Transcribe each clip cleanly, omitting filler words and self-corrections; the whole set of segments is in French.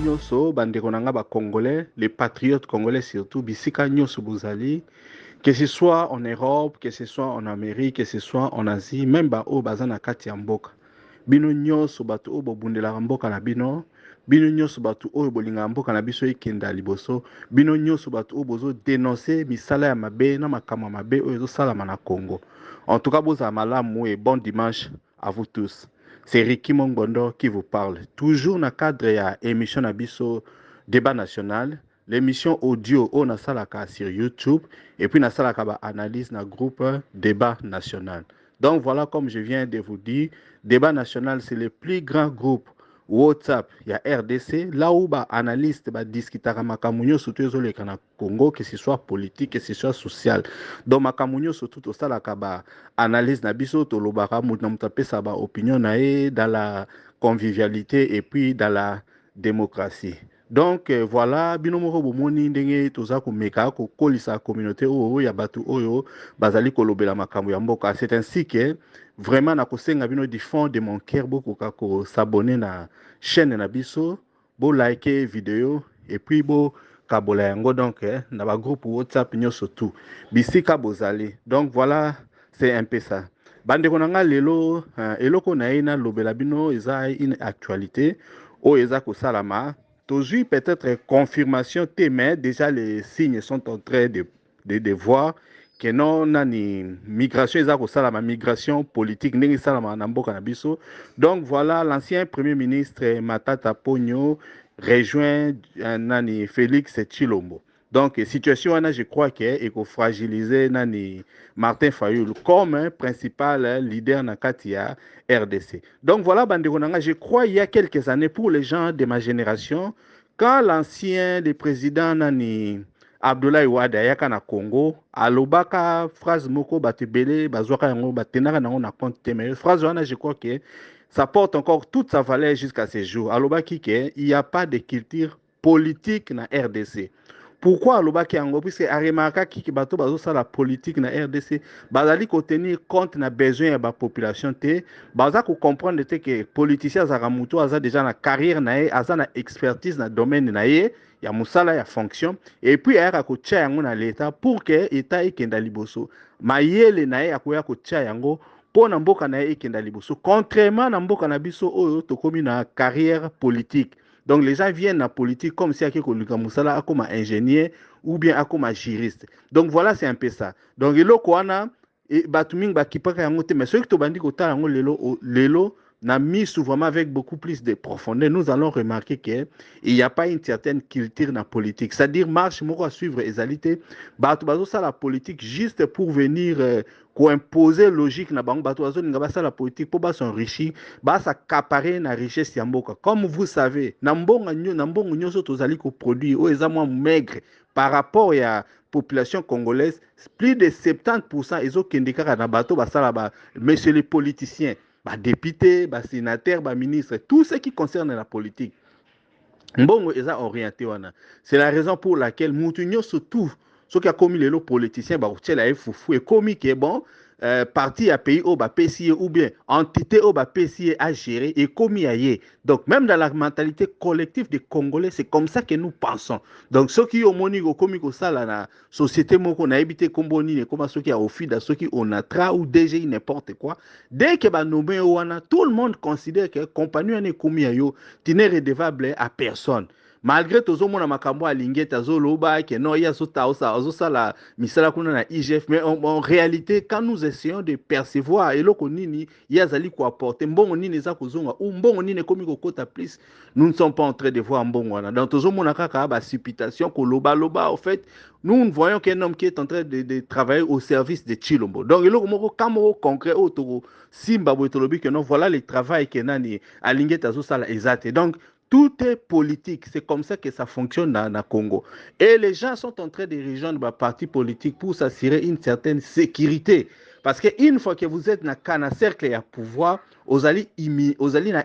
nyonso bandeko nanga ba congolais, les patriotes congolais surtout bisika nyonso bozali, que ce soit en Europe, que ce soit en Amérique, que ce soit en Asie, même ba o bazana kati ya mboka. Bino nyonso bato o bobundela mboka na bino, bino nyonso bato o bolinga mboka na biso ikenda liboso, bino nyonso bato o bozo dénoncer misala ya mabe na makama mabe o ezo salama na Congo. En tout cas, boza malamu et bon dimanche à vous tous. C'est Ricky Mongondo qui vous parle. Toujours dans le cadre de l'émission Nabiso Débat National, l'émission audio on a salaka sur YouTube et puis on a salaka analyse dans le groupe Débat National. Donc voilà, comme je viens de vous dire, Débat National c'est le plus grand groupe WhatsApp, il y a RDC, là où les analystes discutent makamunyo surtout les Congo, que ce soit politique, que ce soit social. Donc makamunyo surtout au salaka analyse na biso to lobaka mutu mutapesa ba opinion na dans la convivialité et puis dans la démocratie. Donc voilà, binomoko bomoni ndenge toza ko meka ko kolisa communauté oyo ya batu oyo bazali ko lobela makambo ya mboka. C'est ainsi que vraiment na kosenga bino du fond de mon cœur beaucoup ko s'abonner na chaîne na biso, bo liker vidéo et puis bo kabola yango donc na ba groupe WhatsApp nyoso tout. Bisika bozali. Donc voilà, c'est un peu ça. Bandeko nanga lelo eloko na ina lobela bino eza une actualité o eza ko salama. Toujours peut-être confirmation mais déjà les signes sont en train de voir que non nani migration eza ko salama, migration politique ndenge salama na mboka na biso. Donc voilà, l'ancien premier ministre Matata Ponyo rejoint nani Félix Tshilombo. Donc, situation, je crois qu'il faut fragiliser Nani Martin Fayoul comme principal leader dans Katia RDC. Donc, voilà, Banderonanga, je crois il y a quelques années, pour les gens de ma génération, quand l'ancien le président Nani Abdoulaye Wade ayaka na Congo, alobaka phrase moko batebele, bazwaka yango batenaka nango na compte mais phrase wana, je crois que ça porte encore toute sa valeur jusqu'à ces jours. Alobaki qu'il n'y a pas de culture politique na RDC. Pourquoi alobaki yango? Puisque aremarkaki ki bato bazo la politique na RDC bazali ko tenir compte na besoin ya ba population te, baza ko comprendre te que politicien azaka muto aza déjà na carrière na ye, aza na expertise na domaine na ye ya musala ya fonction et puis ayaka ko tia yango na l'état pour que état ekenda liboso mayele na ye akoya ko tia yango po na mboka na ye ekenda liboso, contrairement na mboka na biso oyo tokomi na carrière politique. Donc les gens viennent en politique comme si Akiko Lukamoussala comme ingénieur ou bien comme juriste. Donc voilà, c'est un peu ça. Donc le Koana et Batuming Bakipaka Yangote, mais ce que tu bandis kota yango lelo n'a mis souvent avec beaucoup plus de profondeur. Nous allons remarquer qu'il n'y a pas une certaine culture dans la politique. C'est-à-dire marche moko à suivre égalité. Batu bazo ça la politique juste pour venir ko imposer logique na bango bato bazo ninga basa la politique pour s'enrichir, s'accaparer na richesse ya mboka. Comme vous savez, na mbongo nyonso tozali ko produire o eza moins maigre par rapport à population congolaise, plus de 70% ezo kendeka na bato basala ba monsieur les politiciens, ba députés, ba sénateurs, ba ministres, tout ce qui concerne la politique. Mbongo eza orienté wana. C'est la raison pour laquelle mutu nyonso tout ce qui a commis les politiciens, bah, la foufou et commis qui est bon, parti à pays au bas PCA ou bien entité au bas PCA à gérer et commis à y. Donc, même dans la mentalité collective des Congolais, c'est comme ça que nous pensons. Donc, ceux qui ont moni au commis au ça, la société, qu'on a habité comme boni, comme ceux qui ont au fil, ceux qui ont atra ou DG, n'importe quoi. Dès que bah, nommé wana, tout le monde considère que compagnie est commis à yo, tu n'es redevable à personne. Malgré tout ça, mon amakambo a lingeta zoloba que non, il y a ça la misala kuna na IGF, mais en réalité, quand nous essayons de percevoir et loko nini, il y a zali ko apporter mbongo nini za kozonga ou mbongo nini komi ko kota plus, nous ne sommes pas en train de voir mbongo wana. Dans tout ça, mon akaka ba supputation ko loba en fait, nous ne voyons qu'un homme qui est en train de travailler au service de Tshilombo. Donc il y a kamoro concret autour simba boitolobi que non, voilà le travail que nani a lingeta zo sala exact. Donc tout est politique. C'est comme ça que ça fonctionne dans le Congo. Et les gens sont en train de rejoindre les partis politiques pour s'assurer une certaine sécurité. Parce qu'une fois que vous êtes dans un cercle et à pouvoir, ozali na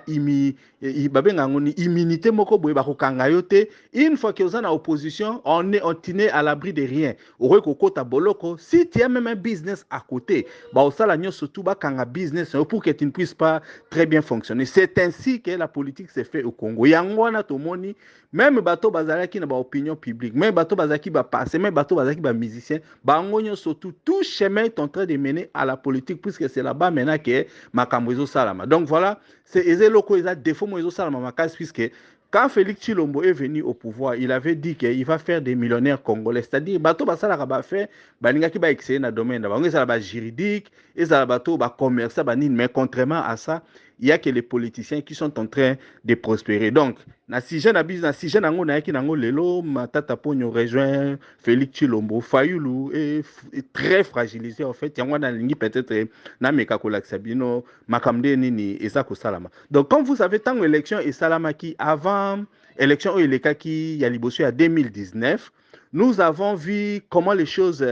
babenga ngoni immunité moko boye bakokanga yo te. Une fois que oza na opposition, on tient à l'abri de rien. Ore kokota boloko, si tu as même un business à côté, ba osala nyonso tout bakanga business pour que tu ne puisses pas très bien fonctionner. C'est ainsi que la politique s'est fait au Congo. Yango wana tomoni même bato bazalaki na ba opinion publique, même bato bazalaki ba passé, même bato bazalaki ba musicien, bango nyonso tout chemin est en train de mener à la politique puisque c'est là-bas maintenant que makambo ezo salama. Donc voilà, c'est ezelo eza défaut mo ezo salama makasi puisque quand Félix Chilombo est venu au pouvoir, il avait dit qu'il va faire des millionnaires congolais. C'est-à-dire, bateau basala ba fait, baningaki ba excellent dans le domaine, bango ça ba juridique, et ça bateau ba commerçant banine, mais contrairement à ça, il y a que les politiciens qui sont en train de prospérer. Donc, na si jeune abuse, na si jeune ango na yaki nango lelo, matata ponyo rejoint Félix Chilombo, Fayulu est très fragilisé en fait. Yango na lingi peut-être na meka kolakisabino makamde nini ezako salama. Donc, comme vous savez, tant l'élection est salama qui avant élection il est qui y a libosu à 2019, nous avons vu comment les choses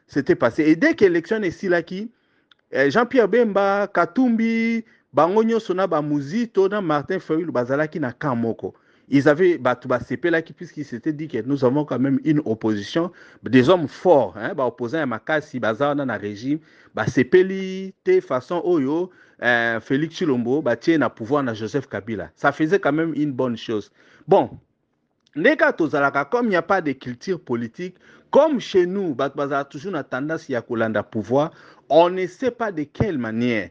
s'étaient passées. Et dès que l'élection est si là qui Jean-Pierre Bemba, Katumbi, bango nyonso na ba Muzito na Martin Fayulu bazalaki na kamoko. Ils avaient puisqu'ils s'étaient dit que nous avons quand même une opposition, des hommes forts, hein, bah opposants à Makasi, bazar dans le régime, bah sepeli te façon oyo, Félix Chilombo, bah tiens na pouvoir na Joseph Kabila. Ça faisait quand même une bonne chose. Bon, comme il n'y a pas de culture politique, comme chez nous, bazar toujours na tendance ya kolanda pouvoir, on ne sait pas de quelle manière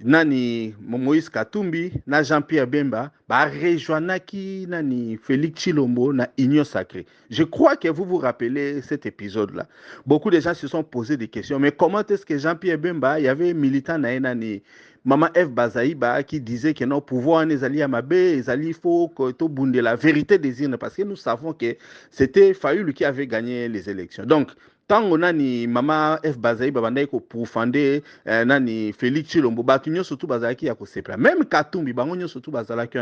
nani Moïse Katumbi na Jean-Pierre Bemba ba rejoignaki nani Félix Chilombo na Union Sacrée. Je crois que vous vous rappelez cet épisode-là. Beaucoup de gens se sont posé des questions. Mais comment est-ce que Jean-Pierre Bemba, il y avait un militant nani Maman F. Bazaïba qui disait que non, pouvoir les alliés à Mabé, les alliés, il faut que tout bunde la vérité désire, parce que nous savons que c'était Fayulu qui avait gagné les élections. Donc, tant on a ni Maman F. Bazaïba, pour fonder nani Félix Chilombo, batunyo surtout Bazaki à Kosepla. Même Katumbi, bangonyo surtout Bazalaki,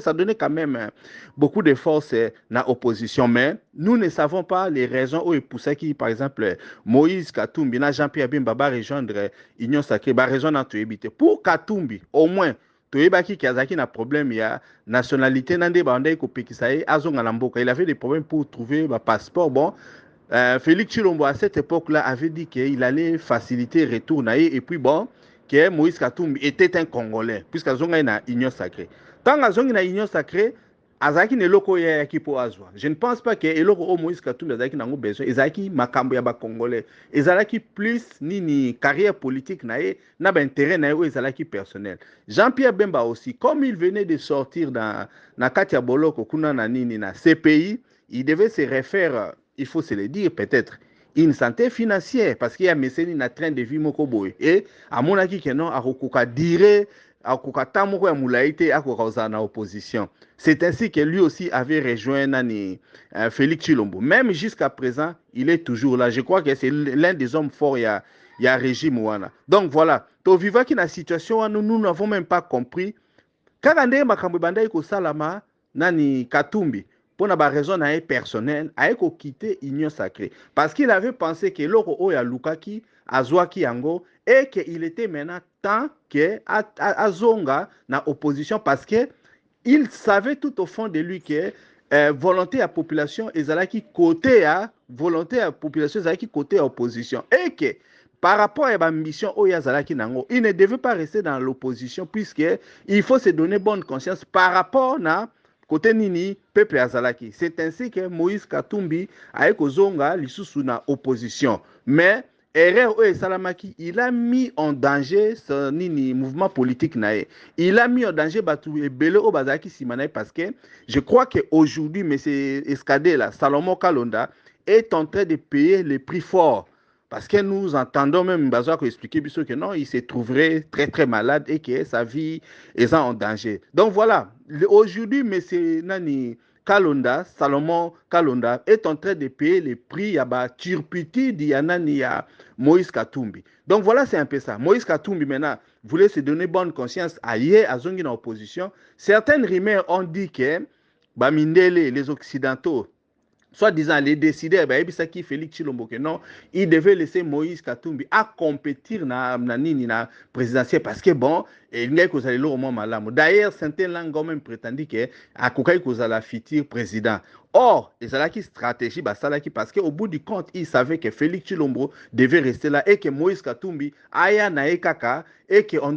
ça donnait quand même beaucoup de force dans l'opposition. Mais nous ne savons pas les raisons où pour ça qui, par exemple, Moïse Katumbi, Jean-Pierre Bemba va rejoindre Union Sacrée, va rejoindre Antoébité. Pour Katumbi, au moins, Toyebaki Kazaki n'a problème, il y a nationalité, Nande Bandai Kopekisaye, Azonga Lamboka. Il avait des problèmes pour trouver un passeport. Bon, Félix Chilombo à cette époque-là avait dit qu'il allait faciliter le retour et puis bon, que Moïse Katumbi était un Congolais, puisqu'Azonga est dans l'Union Sacrée. Tant qu'Azonga est dans l'Union Sacrée, Azaki ne loko ya ki po azwa. Je ne pense pas que eloko o Moïse Katumbi azaki nango besoin. Ezaki makambo ya ba Congolais. Ezalaki plus ni carrière politique nae na ba intérêt nae o ezalaki personnel. Jean-Pierre Bemba aussi, comme il venait de sortir dans na Katia Boloko kuna na nini na CPI, il devait se refaire, il faut se le dire peut-être, une santé financière parce qu'il y a meseni na train de vie moko boy. Et à mon avis que non akokoka dire opposition. C'est ainsi que lui aussi avait rejoint Nani, Félix Chilombo. Même jusqu'à présent, il est toujours là. Je crois que c'est l'un des hommes forts, il y a régime Ouana. Donc voilà, to viva qui la situation, nous n'avons même pas compris. Quand on a makambo bandai ko salama Nani Katumbi, pour une raison personnelle, a quitté Union Sacrée. Parce qu'il avait pensé que l'oro oya Lukaki, Azwaki Yango, et qu'il était maintenant temps que Azonga na opposition parce que il savait tout au fond de lui que volonté à population ezalaki côté à volonté à population ezalaki côté à opposition et que par rapport à la mission Oyazalaki Nango, il ne devait pas rester dans l'opposition puisque il faut se donner bonne conscience par rapport à côté nini peuple azalaki. C'est ainsi que Moïse Katumbi a ekozonga lisusu na opposition. Mais erreur Oye Salamaki, il a mis en danger ce nini mouvement politique nae. Il a mis en danger Batou et Belé au Bazaki Simanae parce que je crois qu'aujourd'hui, M. Escadé, là, Salomon Kalonda, est en train de payer les prix forts. Parce que nous entendons même Bazoua expliquer que non, il se trouverait très très malade et que sa vie est en danger. Donc voilà, aujourd'hui, M. Nani Kalonda, Salomon Kalonda, est en train de payer les prix à turpitude d'Yanani à Moïse Katumbi. Donc voilà, c'est un peu ça. Moïse Katumbi, maintenant, voulait se donner bonne conscience ailleurs à Zongi en opposition. Certaines rumeurs ont dit que Bamindele, les Occidentaux, soit disant les décideurs, ben, qui Félix Tshilombo que non, il devait laisser Moïse Katumbi à compétir na présidentielle parce que bon, il n'y a que ça le moment malam. D'ailleurs, certains langues même prétendu que à Koukaï la futur président. Or, et c'est là qui stratégie, bah ça là qui parce qu'au bout du compte, il savait que Félix Tshilombo devait rester là et que Moïse Katumbi aya na ekaka et que on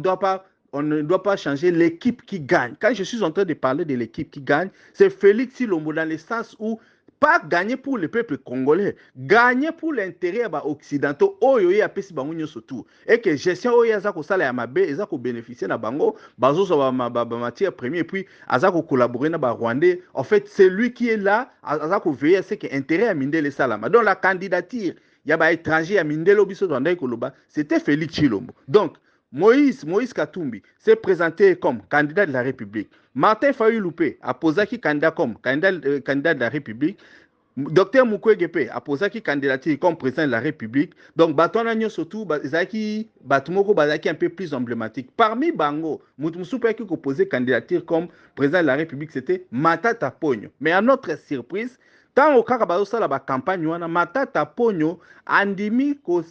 ne doit pas changer l'équipe qui gagne. Quand je suis en train de parler de l'équipe qui gagne, c'est Félix Tshilombo dans le sens où pas gagner pour le peuple congolais, gagner pour l'intérêt occidentaux, oyo apesi bango nyonso tout. Et que gestion oyo aza ko sala ya mabe, eza ko bénéficier na bango, bazo so ba matière première et puis aza ko collaborer na ba Rwandais. En fait, c'est lui qui est là, aza ko veiller à ce que intérêt à Mindele salama. Donc la candidature, il y a ba étranger à Mindele biso Rwanda koloba, c'était Félix Tshilombo. Donc Moïse Katumbi s'est présenté comme candidat de la République. Martin Fayulu a posé qui candidat comme candidat de la République. Docteur Mukwege a posé qui candidature comme président de la République. Donc, Batouana surtout, Batumoko Bazaki un peu plus emblématique. Parmi Bango, Moutmoussoupe qui a posé candidature comme président de la République, c'était Matata Pogno. Mais à notre surprise, tant au Kakabazo la campagne, Matata Pogno andimi ko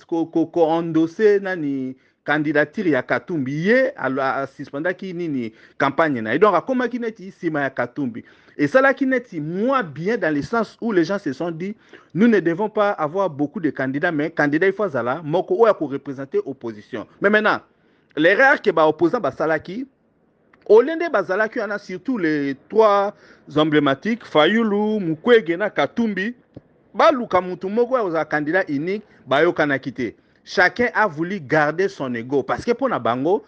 endossé nani candidature ya Katumbi ye a suspendaki nini campagne na. Et donc, comme qui n'est ici ya Katumbi. Et ça là qui n'est moins bien dans le sens où les gens se sont dit, nous ne devons pas avoir beaucoup de candidats, mais candidats il faut zala, moko oya pour représenter l'opposition. Mais maintenant, l'erreur que ba opposant ba salaki, au lieu de bazalaki, on a surtout les trois emblématiques, Fayulu, Mukwege na Katumbi, ba luka mutu moko ya candidat unique, ba yo kana kité. Chacun a voulu garder son ego. Parce que pour Nabango,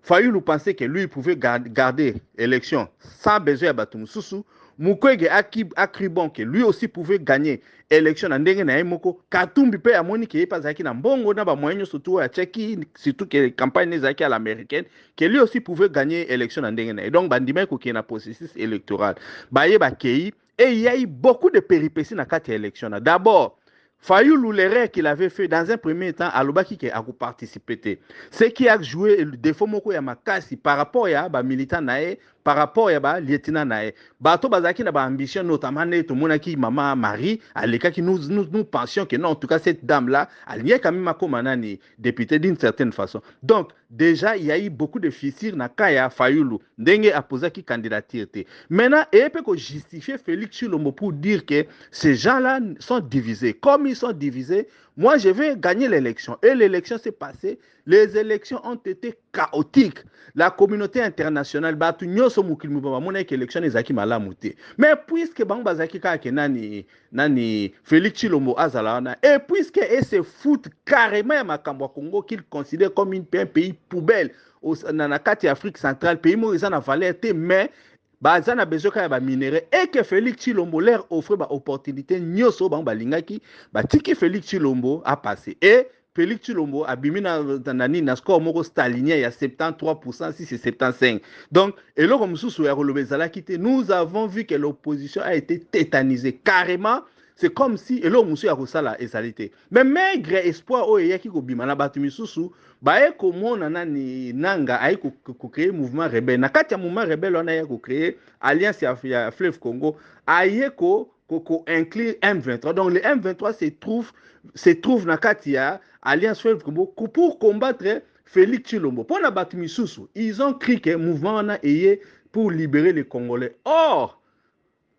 Fayulu pensait que lui pouvait garder l'élection sans besoin de Batum Soussou. Mukwege a cru bon que lui aussi pouvait gagner l'élection dans ndenge na yemoko. Katumbi pe amoni ke pas zaki na mbongo na ba moyenyo surtout à Tchèque, surtout que campagne zaki à l'américaine, que lui aussi pouvait gagner l'élection dans ndenge na. Donc bandima ko ki na processus électoral. Baye ba kei et il y a eu beaucoup de péripéties dans cette élection. D'abord, Fayulu, l'erreur qu'il avait fait dans un premier temps, Alobaki qui a participé. Ce qui a joué le défaut moko ya makasi par rapport à ba militant nae, par rapport à ba lieutenant nae. Bato bazaki na ba ambition notamment tout monde qui maman Marie, à l'écart qui nous pensions que non, en tout cas cette dame là, elle y est quand même comme un député d'une certaine façon. Donc déjà il y a eu beaucoup de fissures na kaya Fayulu. Ndenge a posé qui candidature. Maintenant et peut que justifier Félix Tshilombo pour dire que ces gens là sont divisés. Comme ils sont divisés, moi je vais gagner l'élection. Et l'élection s'est passée. Les élections ont été chaotiques. La communauté internationale, mais puisque Félix Tshilombo Azalana, et puisque ils se foutent carrément à Makambo Congo qu'ils considèrent comme un pays poubelle dans la carte Afrique centrale, pays où ils en ont valeur, mais ils ont besoin de minerais et que Félix Tshilombo leur offre une opportunité, nyoso balingaki, tiki Félix Tshilombo a passé. Et Félix Tshilombo a bimi na score moko stalinien, il y a 73%, si c'est 75%. Donc, et là, comme nous avons vu que l'opposition a été tétanisée carrément. C'est comme si, et là, monsieur a la égalité. Mais maigre espoir, oh, yaki ko bima na batumi susu, bae ko mona nani nanga ay ko créer mouvement rebelle. Na kati ya mouvement rebelle on a ya ko créer alliance ya Fleuve Congo, aye ko inclure M23. Donc le M23 se trouve na kati ya alliance Fleuve Congo pour combattre Félix Tshilombo. Pour na batumi susu, ils ont cru que mouvement on a ayé pour libérer les Congolais. Or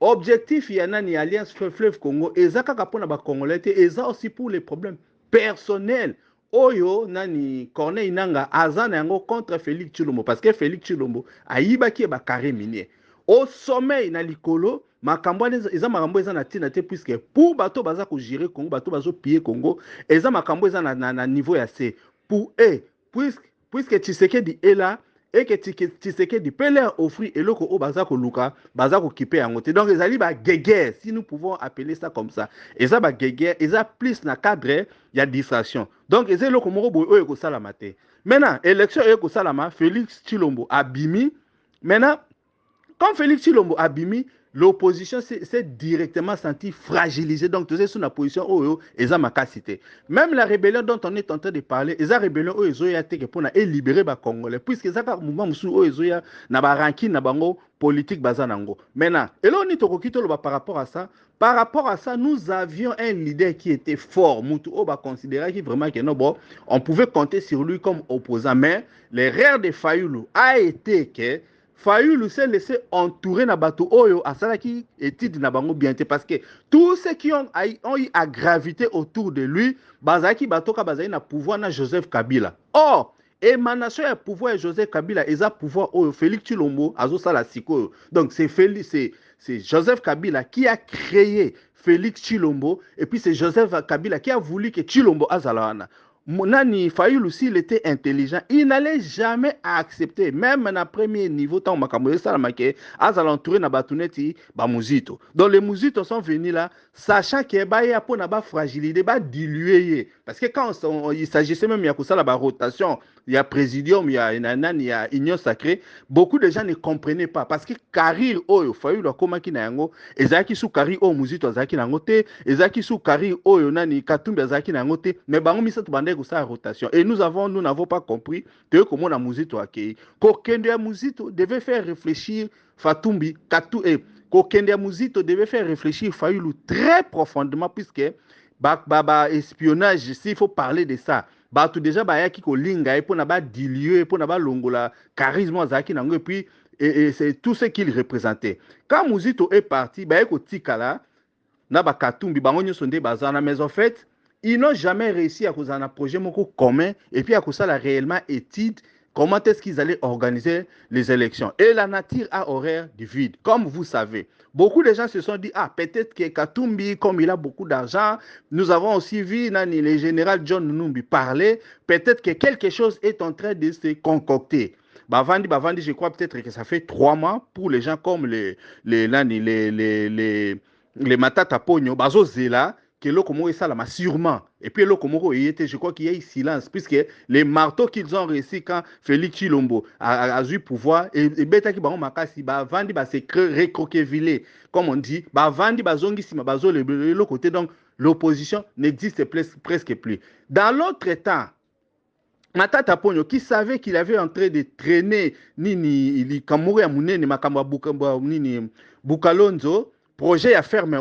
objectif il y en a ni alliance Fleuve Congo et ça kapona ba Congolais et ça aussi pour les problèmes personnels. Oyo nani Corneille Nanga azana yango contre Félix Tshilombo parce que Félix Tshilombo ayibaki ba carré minier. Au sommet na likolo makambo eza makambo eza na tina te puisque pour bato baza ko gérer Congo bato bazo piller Congo eza makambo eza na niveau ya C pour eux puisque Tshisekedi est là et que Tshisekedi peut leur offrir et le ko baza ko luka baza ko kiper yango te. Donc ezali ba guerre si nous pouvons appeler ça comme ça. Eza ba guerre eza plus na cadre ya distraction. Donc ezali le ko moko boy o ko salama te. Maintenant élection e ko salama Félix Tshilombo abimi. Maintenant comme Félix Tshilombo abimi l'opposition s'est directement sentie fragilisée. Donc, tu sais, sur la position où ils ont ma capacité. Même la rébellion dont on est en train de parler, ils ont rébellion où ils ont été pour libérer les Congolais. Puisque ils ont un mouvement où ils ont na ranking na bango politique bazanango. Maintenant, et là on est au par rapport à ça. Par rapport à ça, nous avions un leader qui était fort. Moutou Oba considérait vraiment que non, bon, on pouvait compter sur lui comme opposant. Mais l'erreur de Fayoulou a été que Fayoulou s'est laissé entourer na bateau Oyo à Salaki étude na bango bien parce que tous ceux qui ont eu à graviter autour de lui, Bazaki Batoka Bazaki na pouvoir na Joseph Kabila. Or, émanation et pouvoir de Joseph Kabila, ils ont pouvoir Oyo Félix Tshilombo, Azo Salasiko. Donc c'est Joseph Kabila qui a créé Félix Tshilombo et puis c'est Joseph Kabila qui a voulu que Tshilombo azalawana. Nani Fayoulou, s'il était intelligent, il n'allait jamais accepter, même à premier niveau, tant que ça a entouré na batuneti, ba muzito. Donc les muzitos sont venus là, sachant que bah ya pour na ba fragilité, ba diluer. Parce que quand il s'agissait même il y a la rotation, il y a présidium, il y a union sacrée, beaucoup de gens ne comprenaient pas parce que Karir Oyo Fayoulou comment qui na yango, ezaki sous Karir o muzito azaki na ngote, ezaki sous Karir Oyo nani Katumbi azaki na ngote, mais bango misatu bande sa rotation. Et nous n'avons pas compris que comment la Muzito a accueilli. Kokende Muzito devait faire réfléchir Fatumbi, Katou et Kokende Muzito devait faire réfléchir Fayoulou très profondément puisque espionnage, s'il faut parler de ça. Tout déjà yaki ko linga et pour na ba diluer pour na ba longola charisme zaki nango et puis et c'est tout ce qu'il représentait. Quand Muzito est parti, ko tikala na ba Katumbi bango nyoso nde bazana mais en fait ils n'ont jamais réussi à causer un projet commun et puis à causer la réellement étude comment est-ce qu'ils allaient organiser les élections. Et la nature a horaire du vide, comme vous savez. Beaucoup de gens se sont dit, ah, peut-être que Katumbi, comme il a beaucoup d'argent, nous avons aussi vu Nani, le général John Numbi parler, peut-être que quelque chose est en train de se concocter. Bavandi, je crois peut-être que ça fait 3 mois pour les gens comme les Matata Pogno, Bazo Zela, que l'Okomo est ça là, sûrement. Et puis l'Okomo, je crois qu'il y a eu silence, puisque les marteaux qu'ils ont réussi quand Félix Tshilombo a eu pouvoir, et Beta qui va makasi, Vandi va se recroqueviller, comme on dit, Vandi va zongi si ma bazo le côté, donc l'opposition n'existe presque plus. Dans l'autre temps, Matata Pogno, qui savait qu'il avait en train de traîner Nini Kamuri Amunene Makamba Bukalonzo, projet à faire, mais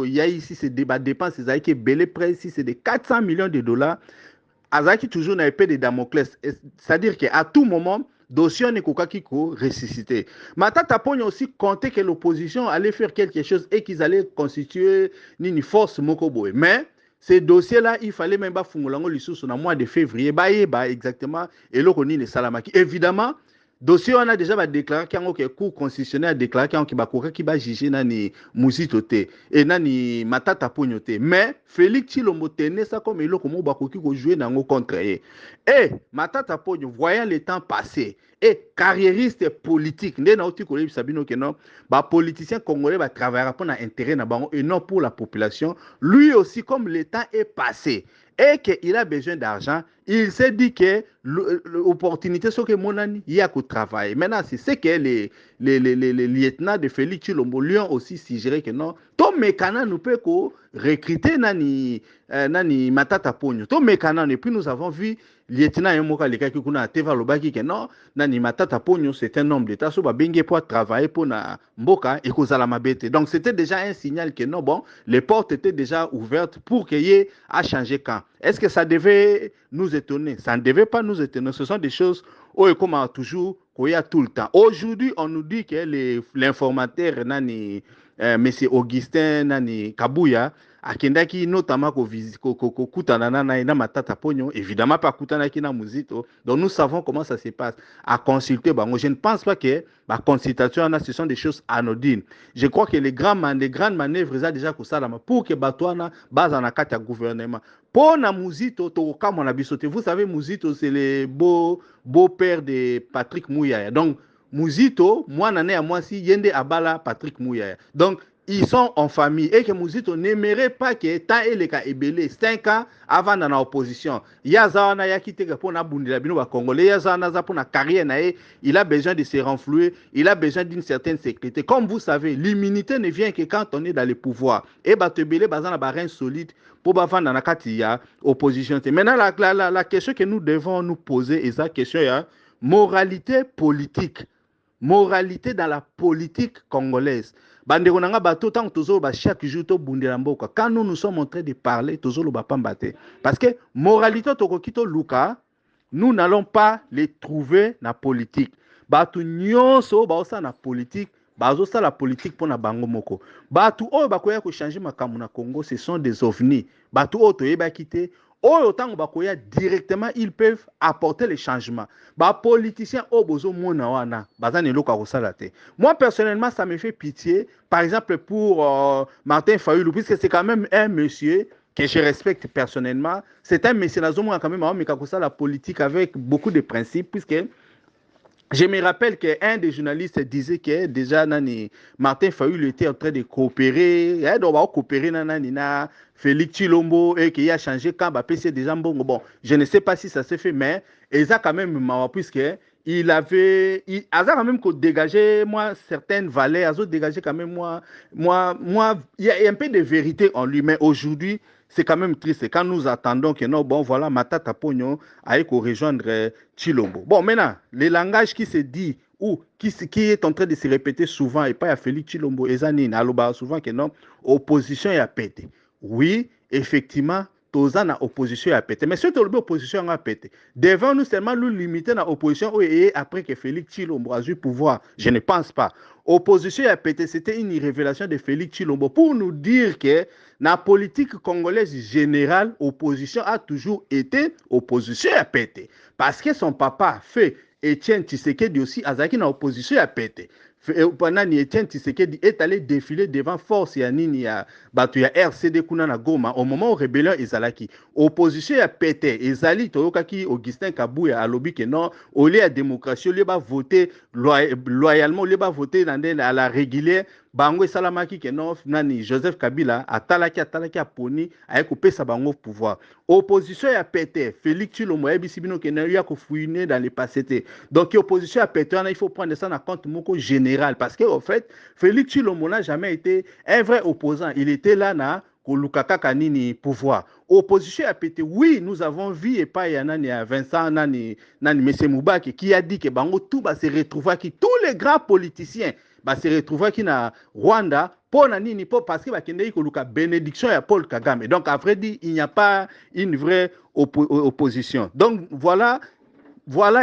il y a ici ces débats dépenses, c'est qui est belé près ici, c'est de 400 millions de dollars. Azaki toujours n'a pas de Damoclès. C'est-à-dire qu'à tout moment, dossier n'est qu'au ressuscité. Matata Pogno aussi comptait que l'opposition allait faire quelque chose et qu'ils allaient constituer une force Mokoboe. Mais ces dossiers-là, il fallait même pas fungolango l'issue sur le mois de février. Exactement. Et là, on est Salamaki. Évidemment, dossier on a déjà déclaré qu'il y a un cours constitutionnel a déclaré qu'il y a un juger nani Muzito te et nani Matata Pogno te. Mais Félix Tshilombo tenait ça comme il a joué dans le contre. Et Matata Pogno, voyant le temps passer, et carriériste politique, politicien congolais va travailler pour l'intérêt et non pour la population. Lui aussi, comme le temps est passé, et qu'il a besoin d'argent, il s'est dit que l'opportunité, c'est que mon ami, il y a qu'au travail. Maintenant, c'est ce que les lieutenants de Félix Tshilombo lui ont aussi suggéré que non, ton mécanisme nous peut recruter nani Matata Pogno. Ton mécanisme, et puis nous avons vu lieutenant Emoka Leka qui a teva lobaki que non, nani Matata Pogno, c'est un homme d'État, so ba bengue pour travailler pour na mboka et kozala mabete. Donc c'était déjà un signal que non, bon, les portes étaient déjà ouvertes pour qu'il y ait à changer quand. Est-ce que ça devait nous étonner? Ça ne devait pas nous étonner. Ce sont des choses comme toujours qu'il y a tout le temps. Aujourd'hui, on nous dit que l'informateur nani M. Augustin nani Kabuya akendaki notamment kokutana na Matata Pogno, évidemment pas kutanaki na Muzito. Donc nous savons comment ça se passe. À consulter, je ne pense pas que la consultation, ce sont des choses anodines. Je crois que les grandes manœuvres, ça déjà pour que Batouana base en akata gouvernement. Pour na Muzito, vous savez, Muzito, c'est le beau-père de Patrick Mouyaya. Donc, Muzito, moi, nané à moi, si, yende abala Patrick Mouyaya. Donc, ils sont en famille et que Mouzito n'aimerait pas que tant et les cas ébélé 5 ans avant dans l'opposition. Yazana ya quitté pour na bundila bino ba congolais, Yazana za pour na carrière na il a besoin de se renflouer, il a besoin d'une certaine sécurité. Comme vous savez, l'immunité ne vient que quand on est dans le pouvoir. Et ba tebele bazana ba rein solide pour ba vendre na kati ya opposition. Maintenant la question que nous devons nous poser est la question ya moralité politique. Moralité dans la politique congolaise. Bandeko nanga bato tant toujours ba chaque jour to bundela mboka. Quand nous sommes en train de parler toujours le bapambate. Parce que moralité tokokito luka, nous n'allons pas les trouver na politique. Bato nyonso ba osa na politique, ba osa la politique pour na bango moko. Bato oyo bakoya ko changer makamu na Congo, ce sont des ovnis. Bato oyo to yeba kité autant bakoya directement ils peuvent apporter les changements. Ba politiciens au bozo mona wana bazane loka rosalate. Moi personnellement ça me fait pitié par exemple pour Martin Fayulu puisque c'est quand même un monsieur que je respecte personnellement, c'est un monsieur nazomo quand même mais la politique avec beaucoup de principes puisque je me rappelle qu'un des journalistes disait que déjà nani, Martin Fayulu était en train de coopérer, il doit coopérer na Félix Chilombo et qu'il a changé quand PC déjà bon. Bon, je ne sais pas si ça s'est fait, mais il a quand même puisque il a quand même dégagé moi certaines valeurs, il a dégagé quand même il y a un peu de vérité en lui, mais aujourd'hui c'est quand même triste. Quand nous attendons que non, bon, voilà, Matata Pogno aille rejoindre Chilombo. Bon, maintenant, le langage qui se dit ou qui est en train de se répéter souvent, et pas à Félix Chilombo, et Zanine, souvent que non, opposition est à péter. Oui, effectivement, toza na opposition à péter. Mais si tu as l'opposition à péter, devons-nous seulement nous limiter à l'opposition et après que Félix Chilombo a eu pouvoir? Je ne pense pas. Opposition à péter, c'était une révélation de Félix Chilombo pour nous dire que la politique congolaise générale, opposition a toujours été opposition à péter. Parce que son papa fait Etienne Tshisekedi aussi, Azaki na opposition à péter. Pendant Etienne Tshisekedi est allé défiler devant force ya nini ya batu ya RCD kuna na Goma au moment où rébellion ezalaki opposition ya pété ezali toyokaki Augustin Kabuya alobi que non au lieu ya démocratie lieu ba voter loyalement lieu ba voter à la régulière bango esalamaki que non nani Joseph Kabila atalaki aponi aye kopesa bango pouvoir opposition ya pété Félix Tshilombo yebisi bino que non ya ko fouiner dans le passé donc opposition ya pété il faut prendre ça en compte moko général parce que en fait Félix Tshilombo n'a jamais été un vrai opposant, il était là na kolukaka kanini pouvoir opposition a pété. Oui, nous avons vu et pas Yanani à Vincent nani M. Moubaki qui a dit que bango tout va se retrouver qui tous les grands politiciens va se retrouver qui na Rwanda pour nani parce que va kende koluka bénédiction à Paul Kagame. Donc à vrai dire, il n'y a pas une vraie opposition. Donc voilà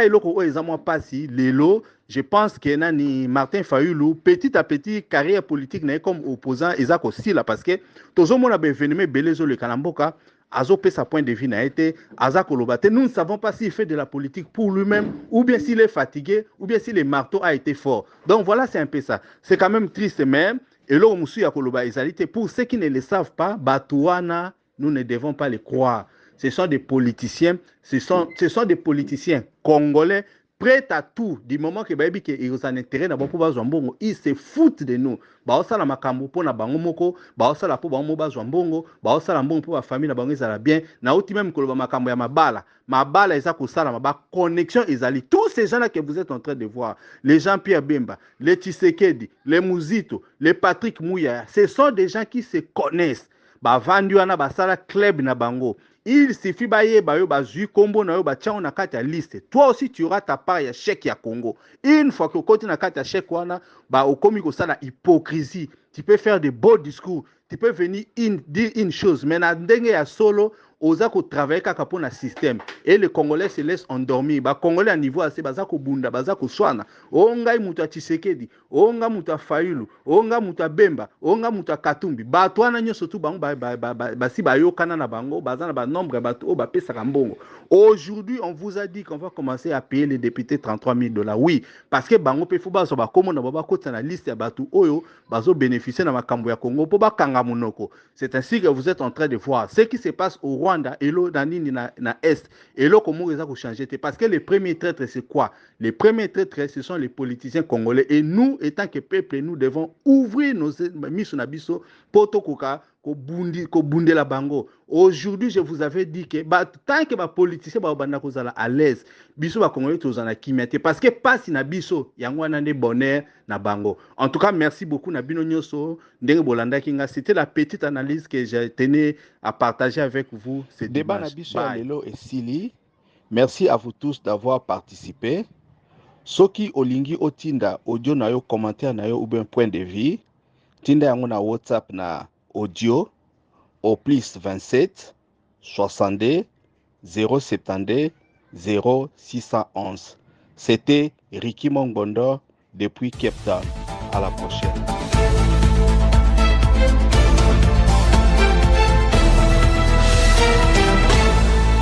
et loko ezamo pasi lelo je pense que nani Martin Fayulu petit à petit carrière politique n'est comme opposant ezako aussi là parce que tozo mona be événement belezo le kalamboka azo pe sa point de vue na été azako lobate nous ne savons pas s'il fait de la politique pour lui-même ou bien s'il est fatigué ou bien si le marteau a été fort. Donc voilà, c'est un peu ça. C'est quand même triste même et là musu ya koloba ezalité pour ceux qui ne le savent pas Batouana nous ne devons pas les croire. Ce sont des politiciens, ce sont des politiciens congolais prêts à tout. Du moment que baby que ils ont un intérêt na beaucoup bazwambongo, ils se foutent de nous. Ba osala makambo po na bango moko, ba osala po bango bazwambongo, ba osala mbongo po ba famille na bango ezala bien. Na oti même koloba makambo ya mabala. Mabala eza ko sala ba connexion ezali. Tous ces gens là que vous êtes en train de voir, les Jean-Pierre Bemba, les Tshisekedi, les Muzito, les Patrick Mouya, ce sont des gens qui se connaissent. Ba vandu wana basala club na bango. Il suffit baye bayo bazui kombo na yo ba tia na kati ya liste. Toi aussi tu auras ta part ya chèque ya Congo. Une fois que koti na kati ya chèque wana ba okomi ko sala hypocrisie. Tu peux faire de beaux discours, tu peux venir dire une chose mais na ndenge ya solo oza ko travailler kaka pona système et les Congolais se laissent endormir. Ba Congolais à niveau assez baza ko bunda baza ko swana. Onga muta Tshisekedi, onga muta Fayulu, onga muta Bemba, onga muta Katumbi. Ba twana nyoso tu bango ba si ba yokana na bango baza na ba nombre ba to ba pesa mbongo. Aujourd'hui, on vous a dit qu'on va commencer à payer les députés 33 000 $. Oui, parce que bango pe fuba so ba komo na baba kota na liste ya batu oyo bazo bénéficier na makambo ya Congo po ba kanga monoko. C'est ainsi que vous êtes en train de voir ce qui se passe au Rwanda. Rwanda, elo na nini na Est, elo comment ils ont changé. Parce que les premiers traîtres, c'est quoi? Les premiers traîtres, ce sont les politiciens congolais. Et nous, étant que peuple, nous devons ouvrir nos miso na biso, poto koka, ko bundi la bango. Aujourd'hui, je vous avais dit que tant que les politiciens sont à l'aise, biso ba congolais tous en kimete parce que passe na biso yango na ne bonheur na bango. En tout cas, merci beaucoup na bino nyoso ndenge bolanda kinga. C'était la petite analyse que je tenais à partager avec vous ce débat na dimanche. biso ya lelo esili. Merci à vous tous d'avoir participé. Soki olingi otinda audio na yo, commentaire na yo ou bien point de vue, tinda yango na WhatsApp na audio au plus 27 62 072 0611. C'était Ricky Mongbondo depuis Cape Town. À la prochaine.